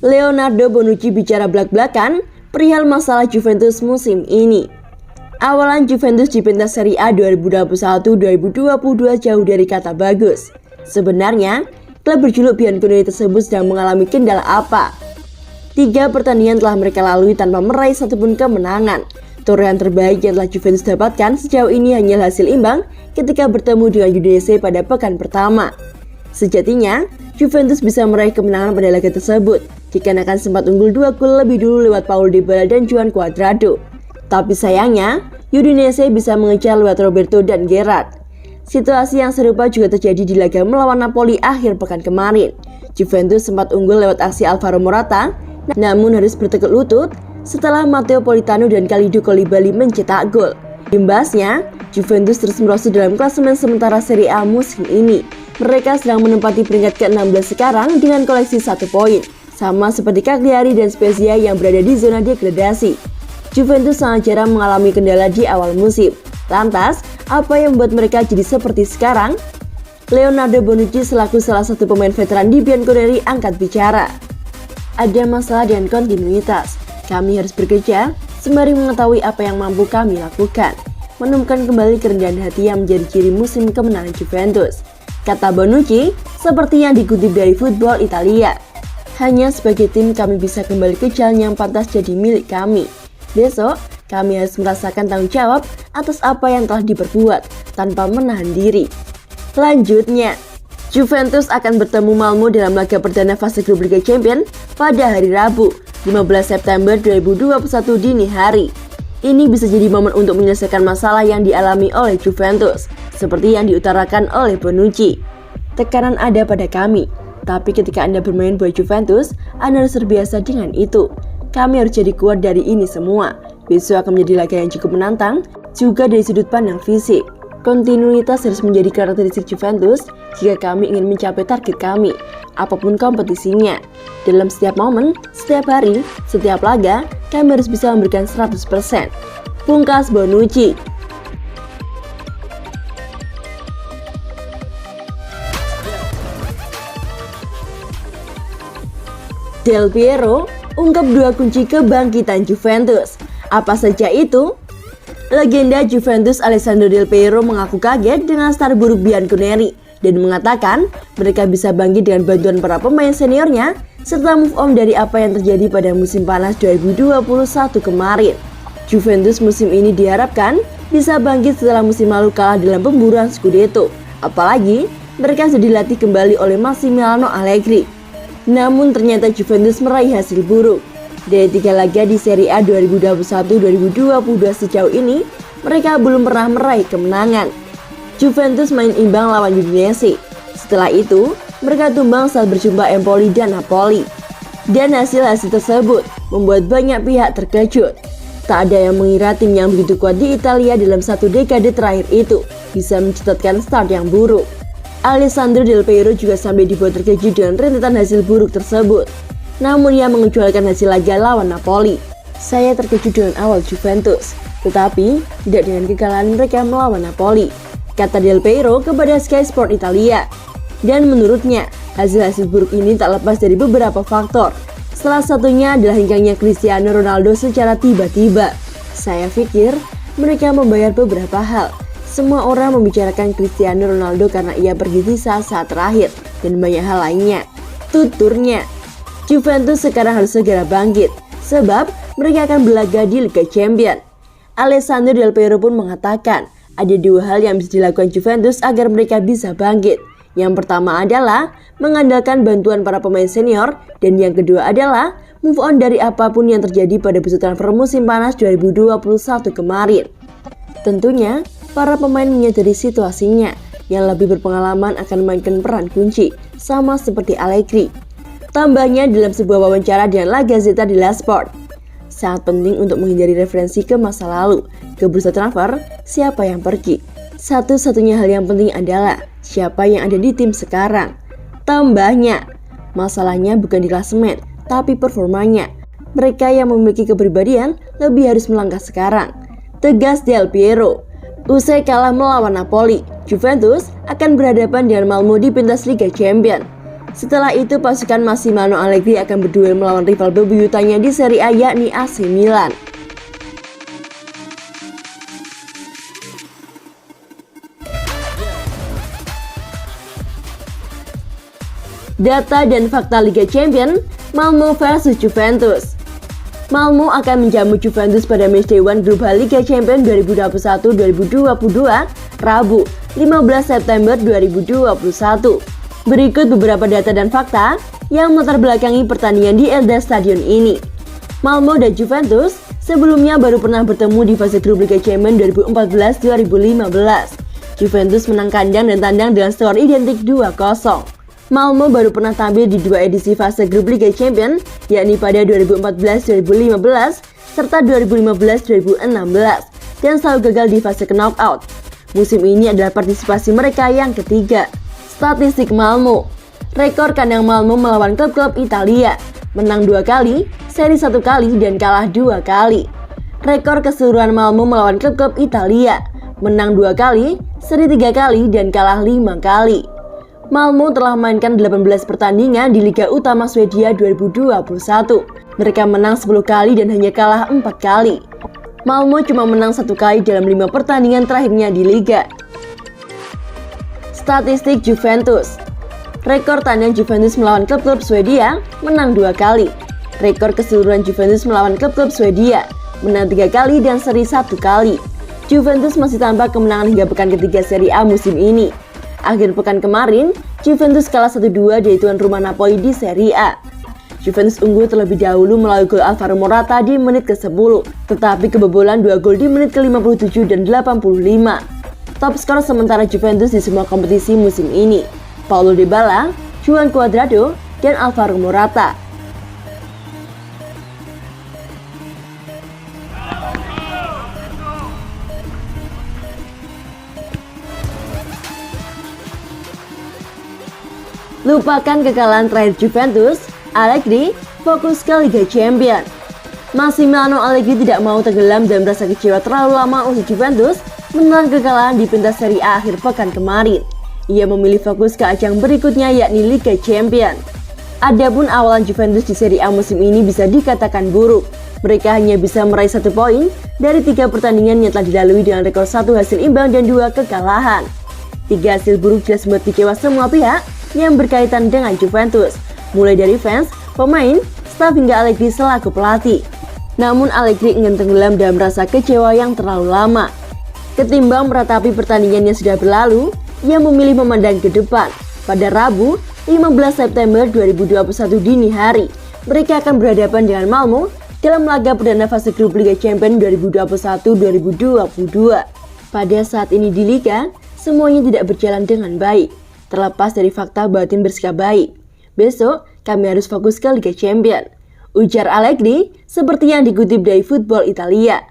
Leonardo Bonucci bicara belak-belakan perihal masalah Juventus musim ini. Awalan Juventus di pentas Serie A 2021-2022 jauh dari kata bagus. Sebenarnya, klub berjuluk Bianconeri tersebut sedang mengalami kendala apa? 3 pertandingan telah mereka lalui tanpa meraih satupun kemenangan. Torehan terbaik yang telah Juventus dapatkan sejauh ini hanya hasil imbang ketika bertemu dengan Udinese pada pekan pertama. Sejatinya, Juventus bisa meraih kemenangan pada laga tersebut dikarenakan sempat unggul 2 gol lebih dulu lewat Paulo Dybala dan Juan Cuadrado. Tapi sayangnya, Udinese bisa mengejar lewat Roberto dan Gerrard. Situasi yang serupa juga terjadi di laga melawan Napoli akhir pekan kemarin. Juventus sempat unggul lewat aksi Alvaro Morata, namun harus bertekuk lutut setelah Matteo Politano dan Kalidou Koulibaly mencetak gol. Imbasnya, Juventus terus merosot dalam klasemen sementara Serie A musim ini. Mereka sedang menempati peringkat ke-16 sekarang dengan koleksi 1 poin, sama seperti Cagliari dan Spezia yang berada di zona degradasi. Juventus sangat jarang mengalami kendala di awal musim. Lantas, apa yang membuat mereka jadi seperti sekarang? Leonardo Bonucci selaku salah satu pemain veteran di Bianconeri angkat bicara. Ada masalah dengan kontinuitas. Kami harus bekerja sembari mengetahui apa yang mampu kami lakukan. Menemukan kembali kerendahan hati yang menjadi ciri musim kemenangan Juventus. Kata Bonucci, seperti yang dikutip dari Football Italia. Hanya sebagai tim kami bisa kembali ke jalan yang pantas jadi milik kami. Besok, kami harus merasakan tanggung jawab atas apa yang telah diperbuat tanpa menahan diri. Lanjutnya, Juventus akan bertemu Malmo dalam laga perdana fase grup Liga Champions pada hari Rabu, 15 September 2021 dini hari. Ini bisa jadi momen untuk menyelesaikan masalah yang dialami oleh Juventus, seperti yang diutarakan oleh Bonucci. Tekanan ada pada kami, tapi ketika Anda bermain buat Juventus, Anda harus terbiasa dengan itu. Kami harus jadi kuat dari ini semua. Besok akan menjadi laga yang cukup menantang, juga dari sudut pandang fisik. Kontinuitas harus menjadi karakteristik Juventus jika kami ingin mencapai target kami, apapun kompetisinya. Dalam setiap momen, setiap hari, setiap laga, kami harus bisa memberikan 100%. Pungkas Bonucci. Del Piero ungkap 2 kunci kebangkitan Juventus. Apa saja itu? Legenda Juventus Alessandro Del Piero mengaku kaget dengan start buruk Bianconeri dan mengatakan mereka bisa bangkit dengan bantuan para pemain seniornya serta move on dari apa yang terjadi pada musim panas 2021 kemarin. Juventus musim ini diharapkan bisa bangkit setelah musim lalu kalah dalam pemburuan Scudetto. Apalagi mereka sudah dilatih kembali oleh Massimiliano Allegri. Namun ternyata Juventus meraih hasil buruk. Dari 3 laga di Serie A 2021-2022 sejauh ini, mereka belum pernah meraih kemenangan. Juventus main imbang lawan Udinese. Setelah itu, mereka tumbang saat berjumpa Empoli dan Napoli. Dan hasil-hasil tersebut membuat banyak pihak terkejut. Tak ada yang mengira tim yang begitu kuat di Italia dalam 1 dekade terakhir itu bisa mencatatkan start yang buruk. Alessandro Del Piero juga sampai dibuat terkejut dengan rentetan hasil buruk tersebut. Namun ia mengecualikan hasil laga lawan Napoli. Saya terkejut dengan awal Juventus, tetapi tidak dengan kekalahan mereka melawan Napoli, kata Del Piero kepada Sky Sport Italia. Dan menurutnya, hasil-hasil buruk ini tak lepas dari beberapa faktor. Salah satunya adalah hengkangnya Cristiano Ronaldo secara tiba-tiba. Saya pikir mereka membayar beberapa hal. Semua orang membicarakan Cristiano Ronaldo karena ia pergi di saat-saat terakhir dan banyak hal lainnya. Tuturnya, Juventus sekarang harus segera bangkit, sebab mereka akan berlaga di Liga Champions. Alessandro Del Piero pun mengatakan, ada 2 hal yang bisa dilakukan Juventus agar mereka bisa bangkit. Yang pertama adalah mengandalkan bantuan para pemain senior, dan yang kedua adalah move on dari apapun yang terjadi pada bursa transfer musim panas 2021 kemarin. Tentunya, para pemain menyadari situasinya, yang lebih berpengalaman akan memainkan peran kunci, sama seperti Allegri. Tambahnya dalam sebuah wawancara dengan La Gazzetta dello Sport, sangat penting untuk menghindari referensi ke masa lalu. Ke bursa transfer, siapa yang pergi? Satu-satunya hal yang penting adalah siapa yang ada di tim sekarang. Tambahnya, masalahnya bukan di klasemen, tapi performanya. Mereka yang memiliki kepribadian lebih harus melangkah sekarang, tegas Del Piero. Usai kalah melawan Napoli, Juventus akan berhadapan dengan Malmo di pentas Liga Champions. Setelah itu pasukan Massimiliano Allegri akan berduel melawan rival bebuyutannya di Serie A yakni AC Milan. Data dan fakta Liga Champions, Malmo versus Juventus. Malmo akan menjamu Juventus pada matchday 1 grup H Liga Champions 2021-2022 Rabu 15 September 2021. Berikut beberapa data dan fakta yang melatar belakangi pertandingan di Elda Stadion ini. Malmo dan Juventus sebelumnya baru pernah bertemu di fase grup Liga Champions 2014-2015. Juventus menang kandang dan tandang dengan skor identik 2-0. Malmo baru pernah tampil di 2 edisi fase grup Liga Champions, yakni pada 2014-2015 serta 2015-2016, dan selalu gagal di fase knockout. Musim ini adalah partisipasi mereka yang ketiga. Statistik Malmo. Rekor kandang Malmo melawan klub-klub Italia, menang 2 kali, seri 1 kali, dan kalah 2 kali. Rekor keseluruhan Malmo melawan klub-klub Italia, menang 2 kali, seri 3 kali, dan kalah 5 kali. Malmo telah memainkan 18 pertandingan di Liga Utama Swedia 2021. Mereka menang 10 kali dan hanya kalah 4 kali. Malmo cuma menang 1 kali dalam 5 pertandingan terakhirnya di Liga. Statistik Juventus. Rekor tandang Juventus melawan klub-klub Swedia, menang 2 kali. Rekor keseluruhan Juventus melawan klub-klub Swedia, menang 3 kali dan seri 1 kali. Juventus masih tanpa kemenangan hingga pekan ketiga Serie A musim ini. Akhir pekan kemarin, Juventus kalah 1-2 dari tuan rumah Napoli di Serie A. Juventus unggul terlebih dahulu melalui gol Alvaro Morata di menit ke-10, tetapi kebobolan 2 gol di menit ke-57 dan 85. Top skor sementara Juventus di semua kompetisi musim ini, Paulo Dybala, Juan Cuadrado, dan Alvaro Morata. Lupakan kekalahan terakhir Juventus, Allegri fokus ke Liga Champions. Massimiliano Allegri tidak mau tenggelam dan merasa kecewa terlalu lama usai Juventus menelan kekalahan di pentas Serie A akhir pekan kemarin. Ia memilih fokus ke ajang berikutnya yakni Liga Champions. Adapun awalan Juventus di Serie A musim ini bisa dikatakan buruk. Mereka hanya bisa meraih 1 poin dari 3 pertandingan yang telah dilalui dengan rekor 1 hasil imbang dan 2 kekalahan. 3 hasil buruk jelas membuat kecewa semua pihak yang berkaitan dengan Juventus, mulai dari fans, pemain, staf hingga Allegri selaku pelatih. Namun Allegri ingin tenggelam dalam rasa kecewa yang terlalu lama. Ketimbang meratapi pertandingan yang sudah berlalu, ia memilih memandang ke depan. Pada Rabu, 15 September 2021 dini hari, mereka akan berhadapan dengan Malmo dalam laga perdana fase grup Liga Champions 2021-2022. Pada saat ini di Liga, semuanya tidak berjalan dengan baik. Terlepas dari fakta bahwa tim bersikap baik, besok kami harus fokus ke Liga Champions, ujar Allegri seperti yang dikutip dari Football Italia.